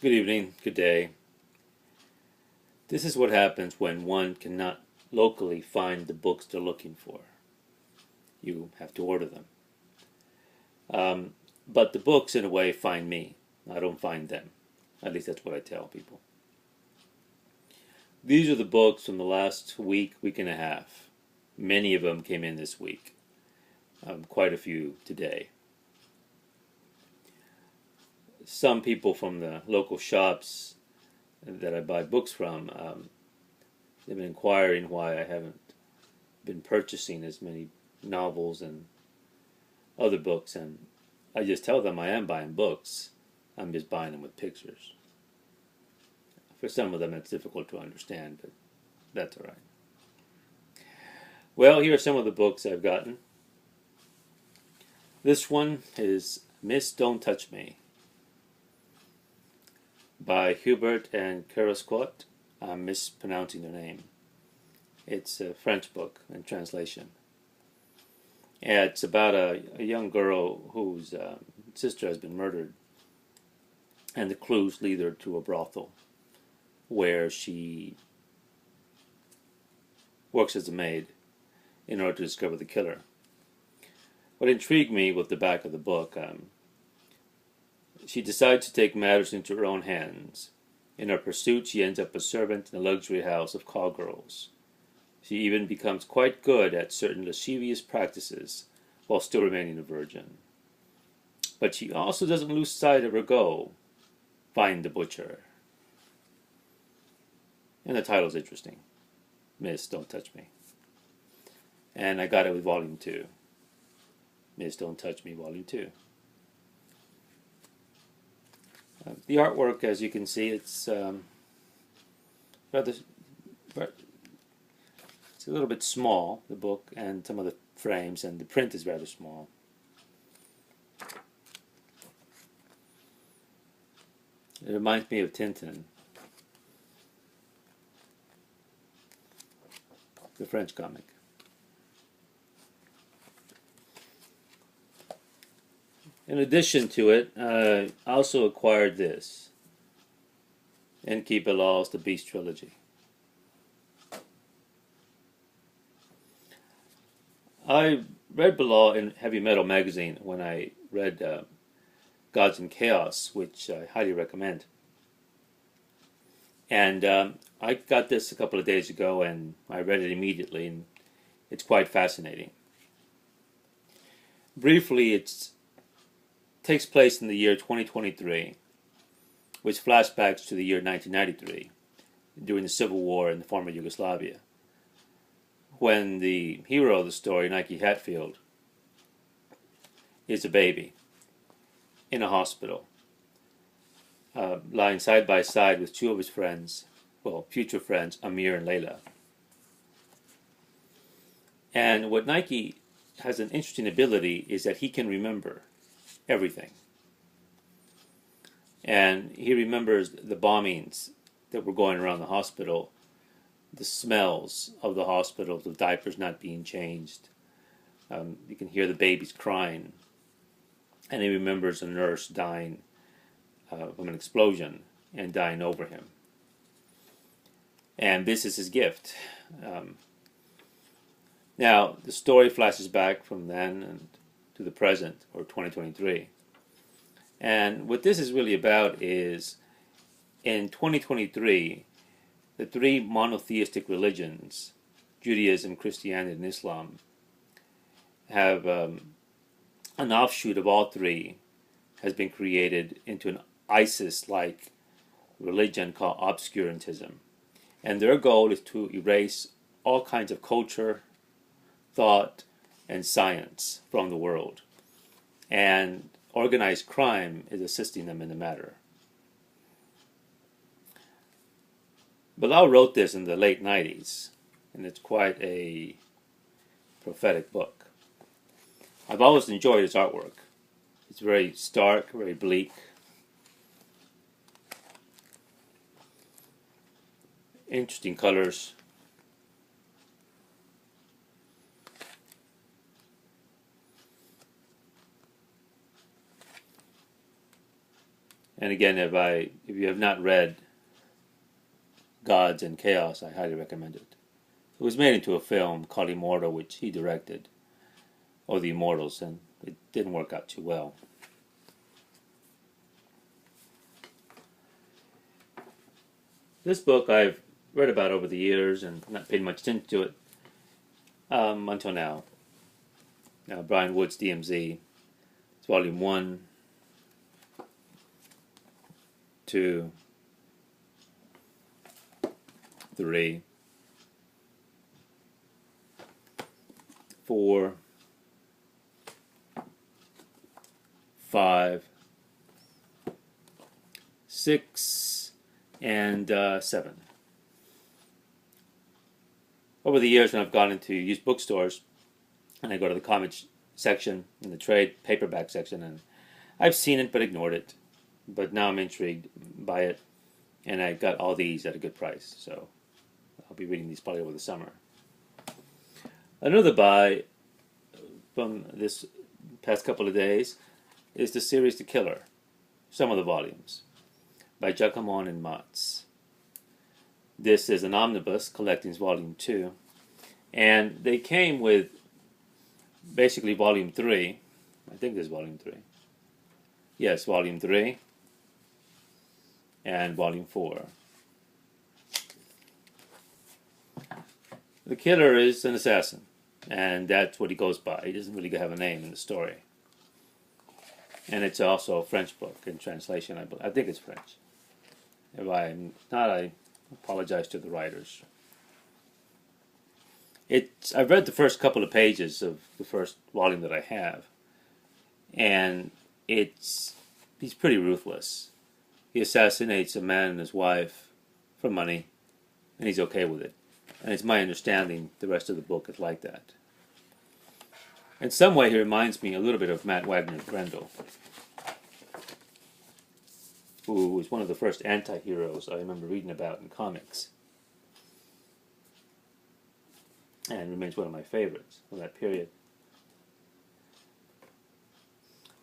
Good evening, good day. This is what happens when one cannot locally find the books they're looking for. You have to order them. But the books, in a way, find me. I don't find them. At least that's what I tell people. These are the books from the last week and a half. Many of them came in this week. Quite a few today. Some people from the local shops that I buy books from, they've been inquiring why I haven't been purchasing as many novels and other books, and I just tell them I am buying books. I'm just buying them with pictures. For some of them it's difficult to understand, but that's all right. Well, here are some of the books I've gotten. This one is Miss Don't Touch Me by Hubert and Carasquot. I'm mispronouncing their name. It's a French book in translation. And it's about a young girl whose sister has been murdered, and the clues lead her to a brothel where she works as a maid in order to discover the killer. What intrigued me with the back of the book, she decides to take matters into her own hands. In her pursuit, she ends up a servant in a luxury house of call girls. She even becomes quite good at certain lascivious practices while still remaining a virgin. But she also doesn't lose sight of her goal: find the butcher. And the title's interesting. Miss Don't Touch Me. And I got it with Volume 2. Miss Don't Touch Me, Volume 2. The artwork, as you can see, it's rather, it's a little bit small, the book, and some of the frames, and the print is rather small. It reminds me of Tintin, the French comic. In addition to it, I also acquired this, Enki Bilal's The Beast Trilogy. I read Bilal in Heavy Metal magazine when I read Gods and Chaos, which I highly recommend. And I got this a couple of days ago, and I read it immediately, and it's quite fascinating. Briefly, it takes place in the year 2023, which flashbacks to the year 1993, during the Civil War in the former Yugoslavia, when the hero of the story, Nike Hatfield, is a baby in a hospital, lying side by side with two of his friends, well, future friends, Amir and Layla. And what Nike has an interesting ability is that he can remember everything. And he remembers the bombings that were going around the hospital, the smells of the hospital, the diapers not being changed. You can hear the babies crying. And he remembers a nurse dying from an explosion and dying over him. And this is his gift. Now, the story flashes back from then and to the present, or 2023. And what this is really about is, in 2023, the three monotheistic religions, Judaism, Christianity, and Islam, have an offshoot of all three has been created into an ISIS-like religion called obscurantism. And their goal is to erase all kinds of culture, thought, and science from the world. And organized crime is assisting them in the matter. Bilal wrote this in the late 90s, and it's quite a prophetic book. I've always enjoyed his artwork. It's very stark, very bleak. Interesting colors. And again, if you have not read Gods and Chaos, I highly recommend it. It was made into a film called Immortal, which he directed, or The Immortals, and it didn't work out too well. This book I've read about over the years and not paid much attention to it until now. Brian Woods DMZ. It's volume 1, 2, 3, 4, 5, 6, and 7. Over the years, when I've gone into used bookstores, and I go to the comics section in the trade paperback section, and I've seen it but ignored it. But now I'm intrigued by it, and I got all these at a good price, so I'll be reading these probably over the summer. Another buy from this past couple of days is the series The Killer, some of the volumes, by Giacomo and Matz. This is an omnibus, Collectings Volume 2, and they came with basically Volume 3. I think this is Volume 3. Yes, Volume 3 and Volume 4. The killer is an assassin, and that's what he goes by. He doesn't really have a name in the story. And it's also a French book in translation. I think it's French. If I'm not, I apologize to the writers. I've read the first couple of pages of the first volume that I have, and he's pretty ruthless. He assassinates a man and his wife for money, and he's okay with it. And it's my understanding the rest of the book is like that. In some way, he reminds me a little bit of Matt Wagner's Grendel, who was one of the first anti-heroes I remember reading about in comics, and remains one of my favorites from that period.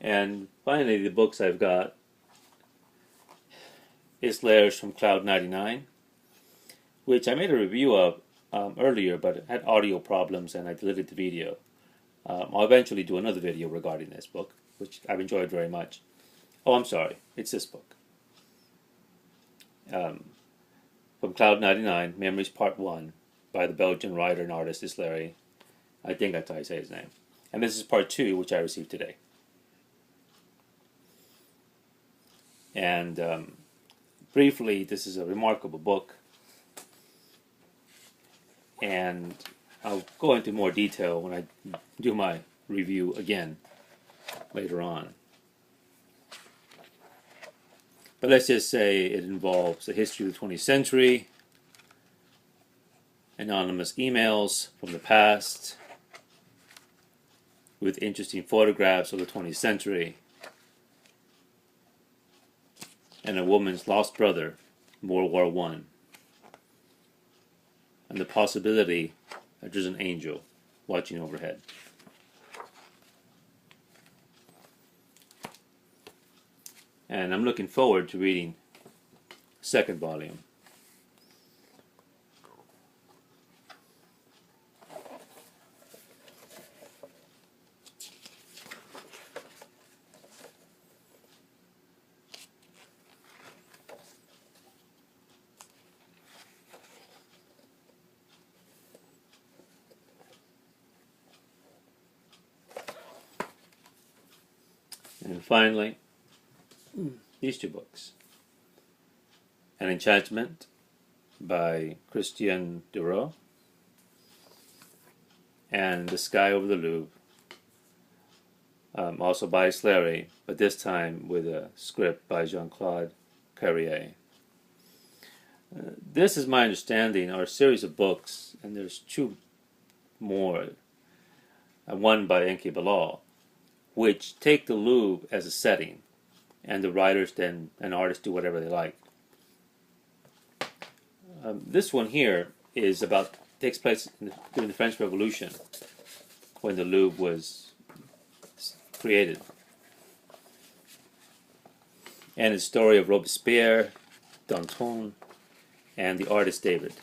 And finally, the books I've got is Layers from Cloud 99, which I made a review of earlier, but it had audio problems and I deleted the video. I'll eventually do another video regarding this book, which I've enjoyed very much. Oh, I'm sorry, it's this book. From Cloud 99, Memories Part 1, by the Belgian writer and artist Islary. I think that's how I say his name. And this is Part 2, which I received today. And briefly, this is a remarkable book. And I'll go into more detail when I do my review again later on. But let's just say it involves the history of the 20th century, anonymous emails from the past, with interesting photographs of the 20th century, and a woman's lost brother in World War I, and the possibility that there's an angel watching overhead. And I'm looking forward to reading the second volume. And finally, these two books. An Enchantment by Christian Dureau and The Sky Over the Louvre, also by Islary, but this time with a script by Jean-Claude Carrier. This is my understanding, are a series of books, and there's two more, one by Enki Bilal, which take the Louvre as a setting, and the writers then and artists do whatever they like. This one here takes place during the French Revolution, when the Louvre was created. and the story of Robespierre, Danton, and the artist David.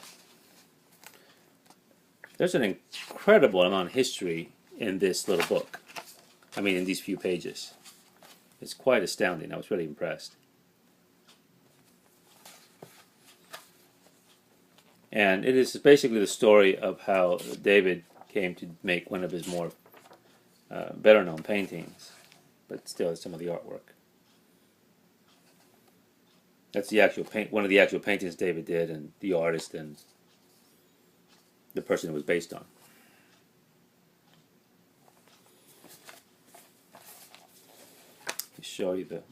There's an incredible amount of history in this little book. I mean, in these few pages. It's quite astounding. I was really impressed. And it is basically the story of how David came to make one of his more better-known paintings, but still some of the artwork. That's the actual one of the actual paintings David did, and the artist and the person it was based on. I'll show you the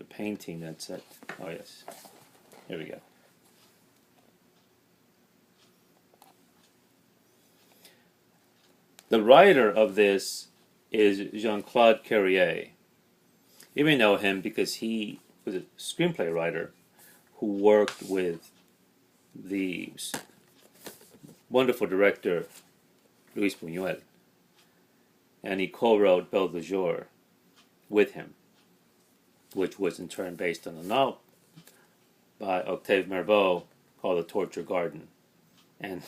painting that's at. Oh yes, here we go. The writer of this is Jean-Claude Carrier. You may know him because he was a screenplay writer who worked with the wonderful director Luis Buñuel, and he co-wrote Belle de Jour with him, which was in turn based on a novel by Octave Mirbeau called The Torture Garden. And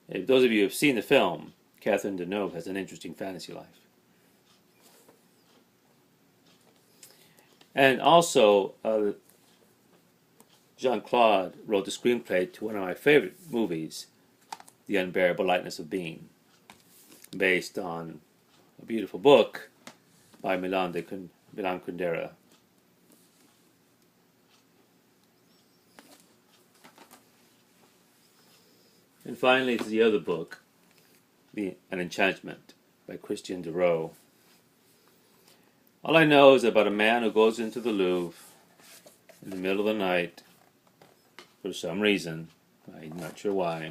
if those of you who have seen the film, Catherine Deneuve has an interesting fantasy life. And also, Jean-Claude wrote the screenplay to one of my favorite movies, The Unbearable Lightness of Being, based on a beautiful book by Milan Kundera. And finally, the other book, An Enchantment by Christian Diderot. All I know is about a man who goes into the Louvre in the middle of the night for some reason. I'm not sure why.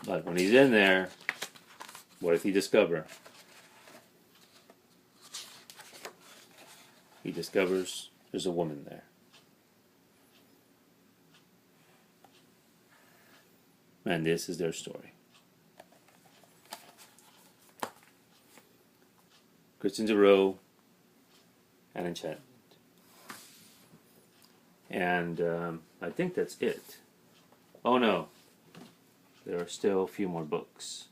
But when he's in there, what does he discover? He discovers there's a woman there. And this is their story. Christian Diderot, An Enchantment. And I think that's it. Oh no, there are still a few more books.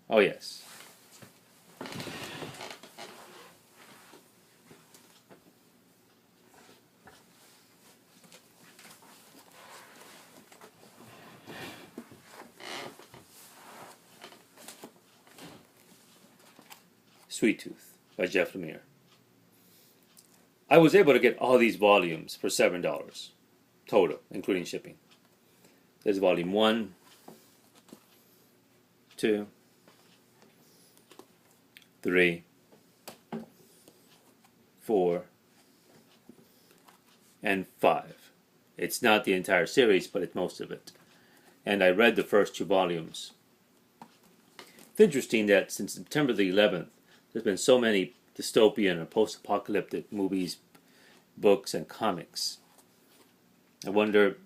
Oh yes. Sweet Tooth by Jeff Lemire. I was able to get all these volumes for $7 total, including shipping. There's volume 1, 2, 3, 4, and 5. It's not the entire series, but it's most of it. And I read the first 2 volumes. It's interesting that since September the 11th, there's been so many dystopian or post-apocalyptic movies, books, and comics. I wonder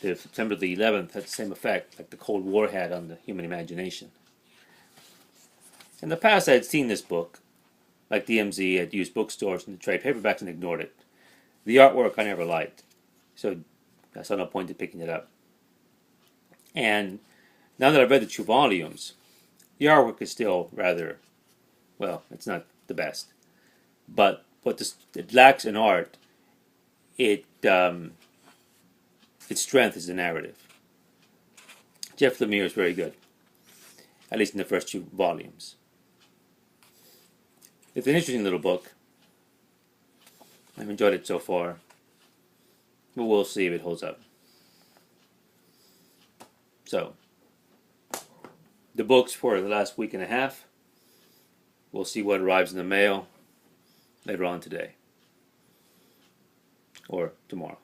if September the 11th had the same effect like the Cold War had on the human imagination. In the past, I had seen this book, like DMZ, I'd used bookstores and trade paperbacks and ignored it. The artwork I never liked, so I saw no point in picking it up. And now that I've read the 2 volumes, the artwork is still rather, well, it's not the best. But what it lacks in art, its strength is the narrative. Jeff Lemire is very good, at least in the first 2 volumes. It's an interesting little book. I've enjoyed it so far, but we'll see if it holds up. So, the books for the last week and a half. We'll see what arrives in the mail later on today or tomorrow.